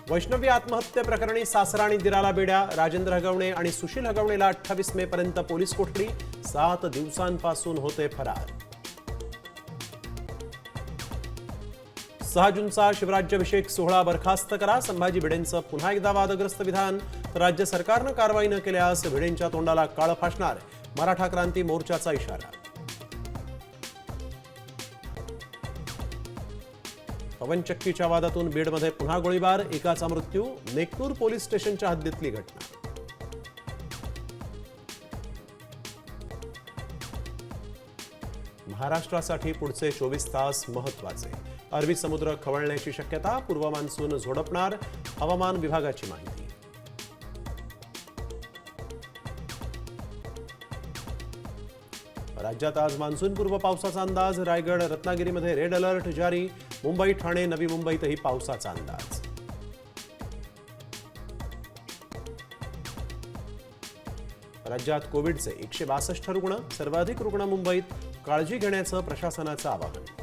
वैष्णवी आत्महत्ये प्रकरणी सासरा आणि दिराला बेड्या. राजेंद्र हगवणे आणि सुशील हगवणेला 28 मे पर्यंत पोलीस कोठडी. 7 दिवसांपासून होते फरार. 6 जूनचा शिवराज्याभिषेक सोहळा बरखास्त करा. संभाजी भिडेंचं पुन्हा एकदा वादग्रस्त विधान. राज्य सरकारनं कारवाई न केल्यास भिडेंच्या तोंडाला काळं फासणार. मराठा क्रांती मोर्चाचा इशारा. पवनचक्कीच्या वादातून बीडमध्ये पुन्हा गोळीबार. एकाचा मृत्यू. नेकनूर पोलीस स्टेशनच्या हद्दीतली घटना. महाराष्ट्रासाठी पुढचे 24 तास महत्त्वाचे. अरबी समुद्र खवळण्याची शक्यता. पूर्व मान्सून झोडपणार. हवामान विभागाची माहिती. राज्यात आज मान्सूनपूर्व पावसाचा अंदाज. रायगड रत्नागिरीमध्ये रेड अलर्ट जारी. मुंबई ठाणे नवी मुंबईतही पावसाचा अंदाज. राज्यात कोविडचे 162 रुग्ण. सर्वाधिक रुग्ण मुंबईत. काळजी घेण्याचं प्रशासनाचं आवाहन.